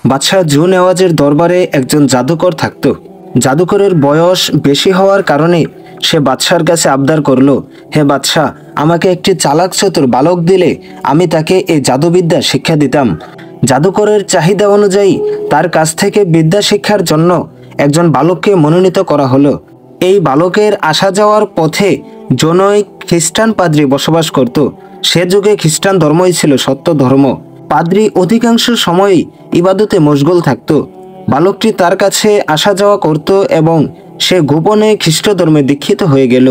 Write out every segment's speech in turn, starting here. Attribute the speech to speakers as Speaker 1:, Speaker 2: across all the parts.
Speaker 1: বাদশাহ জু নেওয়াজের দরবারে একজন জাদুকর থাকত। জাদুকরের বয়স বেশি হওয়ার কারণে সে বাদশার কাছে আবদার করল, হে বাদশাহ, আমাকে একটি চালাক চতুর বালক দিলে আমি তাকে এই জাদুবিদ্যা শিক্ষা দিতাম। জাদুকরের চাহিদা অনুযায়ী তার কাছ থেকে বিদ্যা শিক্ষার জন্য একজন বালককে মনোনীত করা হলো। এই বালকের আসা যাওয়ার পথে জনৈক খ্রিস্টান পাদ্রী বসবাস করত। সে যুগে খ্রিস্টান ধর্মই ছিল সত্য ধর্ম। পাদ্রী অধিকাংশ সময়ই ইবাদতে মশগুল থাকত। বালকটি তার কাছে আসা যাওয়া করত এবং সে গোপনে খ্রিস্ট ধর্মে দীক্ষিত হয়ে গেল।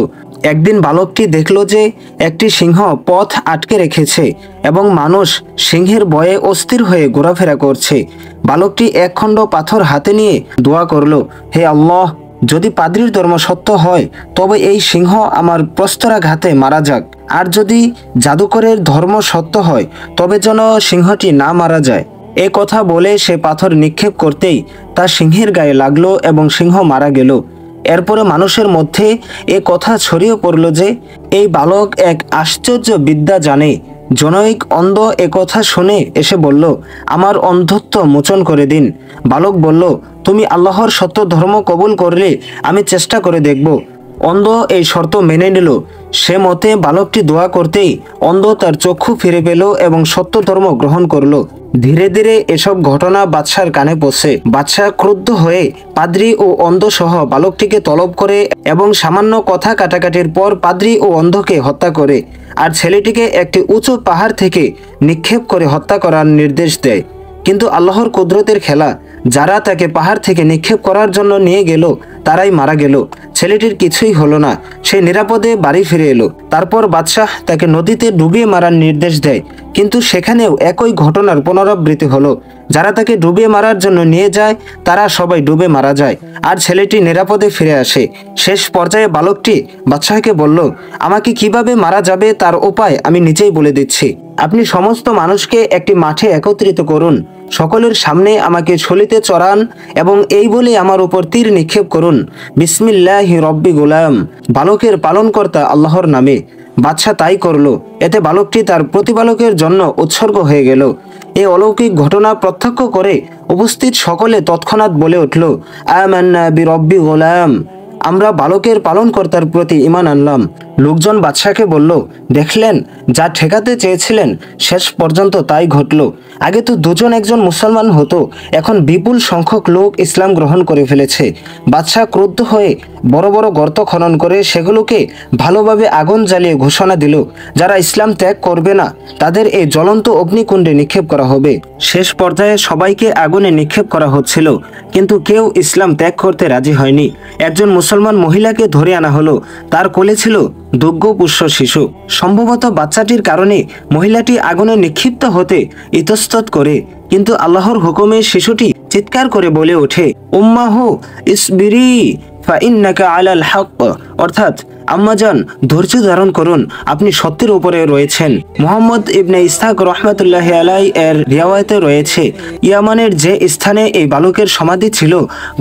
Speaker 1: একদিন বালকটি দেখল যে একটি সিংহ পথ আটকে রেখেছে এবং মানুষ সিংহের ভয়ে অস্থির হয়ে ঘোরাফেরা করছে। বালকটি এক খণ্ড পাথর হাতে নিয়ে দোয়া করল, হে আল্লাহ, যদি পাদ্রীর ধর্ম সত্য হয় তবে এই সিংহ আমার প্রস্তরাঘাতে মারা যাক, আর যদি জাদুকরের ধর্ম সত্য হয় তবে যেন সিংহটি না মারা যায়। এ কথা বলে সে পাথর নিক্ষেপ করতেই তা সিংহের গায়ে লাগলো এবং সিংহ মারা গেল। এরপরে মানুষের মধ্যে এ কথা ছড়িয়ে পড়ল যে এই বালক এক আশ্চর্য বিদ্যা জানে। জনৈক অন্ধ এ কথা শুনে এসে বলল, আমার অন্ধত্ব মোচন করে দিন। বালক বলল, তুমি আল্লাহর সত্য ধর্ম কবুল করলে আমি চেষ্টা করে দেখব। অন্ধ এই শর্ত মেনে নিল। সে মতে বালকটি দোয়া করতেই অন্ধ তার চক্ষু ফিরে পেল এবং সত্য ধর্ম গ্রহণ করলো। ধীরে ধীরে এসব ঘটনা বাদশার কানে পৌঁছে। বাদশাহ ক্রুদ্ধ হয়ে পাদ্রী ও অন্ধ সহ বালকটিকে তলব করে এবং সামান্য কথা কাটাকাটির পর পাদ্রী ও অন্ধকে হত্যা করে আর ছেলেটিকে একটি উঁচু পাহাড় থেকে নিক্ষেপ করে হত্যা করার নির্দেশ দেয়। কিন্তু আল্লাহর কুদরতের খেলা, যারা তাকে পাহাড় থেকে নিক্ষেপ করার জন্য নিয়ে গেল তারাই মারা গেল। ছেলেটির কিছুই হলো না, সে নিরাপদে বাড়ি ফিরে এলো। তারপর বাদশাহ তাকে নদীতে ডুবিয়ে মারার নির্দেশ দেয়, কিন্তু সেখানেও একই ঘটনার পুনরাবৃত্তি হলো। যারা তাকে ডুবিয়ে মারার জন্য নিয়ে যায় তারা সবাই ডুবে মারা যায় আর ছেলেটি নিরাপদে ফিরে আসে। শেষ পর্যায়ে বালকটি বাদশাহকে বলল, আমাকে কিভাবে মারা যাবে তার উপায় আমি নিজেই বলে দিচ্ছি। আপনি সমস্ত মানুষকে একটি মাঠে একত্রিত করুন, সকলের সামনে আমাকে ছলিতে চড়ান এবং এই বলে আমার উপর তীর নিক্ষেপ করুন, বিসমিল্লাহি রব্বি গুলাম, বালকের পালনকর্তা আল্লাহর নামে। বাদশাহ তাই করলো। এতে বালকটি তার প্রতিপালকের জন্য উৎসর্গ হয়ে গেল। এই অলৌকিক ঘটনা প্রত্যক্ষ করে উপস্থিত সকলে তৎক্ষণাৎ বলে উঠল, আমান্না বিরব্বি গুলাম, আমরা বালকের পালনকর্তার প্রতি ঈমান আনলাম। লোকজন বাদশাহকে বলল, দেখলেন, যা ঠেকাতে চেয়েছিলেন শেষ পর্যন্ত তাই ঘটল। আগে তো দুজন একজন মুসলমান হতো, এখন বিপুল সংখ্যক লোক ইসলাম গ্রহণ করে ফেলেছে। বাদশাহ ক্রুদ্ধ হয়ে বড় বড় গর্ত খনন করে সেগুলোকে ভালোভাবে আগুন জ্বালিয়ে ঘোষণা দিল, যারা ইসলাম ত্যাগ করবে না তাদের এই জ্বলন্ত অগ্নিকুণ্ডে নিক্ষেপ করা হবে। শেষ পর্যায়ে সবাইকে আগুনে নিক্ষেপ করা হচ্ছিল, কিন্তু কেউ ইসলাম ত্যাগ করতে রাজি হয়নি। একজন মুসলমান মহিলাকে ধরে আনা হলো। তার কোলে ছিল দুগ্ধপুষ্য শিশু। সম্ভবত বাচ্চাটির কারণে মহিলাটি আগুনে নিক্ষিপ্ত হতে ইতস্তত করে, কিন্তু আল্লাহর হুকুমে শিশুটি চিৎকার করে বলে ওঠে, উম্মাহু ইসবিরি ফাইন্নাকা আলাল হক, অর্থাৎ আম্মাজান, ধৈর্য ধারণ করুন, আপনি সত্যের উপরে রয়েছেন। মুহাম্মদ ইবনে ইসহাক রহমাতুল্লাহি আলাইহি এর রিওয়ায়াতে রয়েছে, ইয়ামানের যে স্থানে এই বালকের সমাধি ছিল,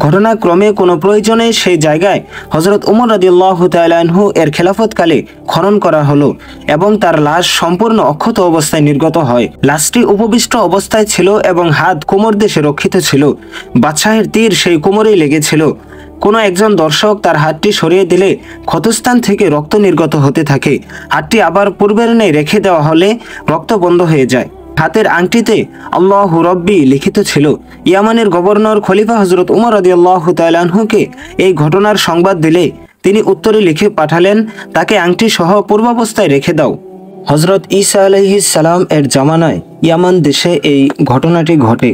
Speaker 1: ঘটনাক্রমে কোনো প্রয়োজনে সেই জায়গায় হযরত উমর রাদিয়াল্লাহু তাআলা আনহু এর খেলাফতকালে খনন করা হলো এবং তার লাশ সম্পূর্ণ অক্ষত অবস্থায় নির্গত হয়। লাশটি উপবিষ্ট অবস্থায় ছিল এবং হাত কোমর দেশে রক্ষিত ছিল। বাদশাহের তীর সেই কোমরেই লেগেছিল। কোনো একজন দর্শক তার হাতটি সরিয়ে দিলে ক্ষতস্থান থেকে রক্ত নির্গত হতে থাকে। হাতটি আবার পূর্বের ন্যায় রেখে দেওয়া হলে রক্ত বন্ধ হয়ে যায়। হাতের আংটিতে আল্লাহু রব্বি লিখিত ছিল। ইয়ামানের গভর্নর খলিফা হযরত উমর রাদিয়াল্লাহু তাআলা আনহুকে এই ঘটনার সংবাদ দিলে তিনি উত্তরে লিখে পাঠালেন, তাকে আংটি সহ পূর্বাবস্থায় রেখে দাও। হযরত ঈসা আলাইহিস সালাম এর জামানায় ইয়ামান দেশে এই ঘটনাটি ঘটে।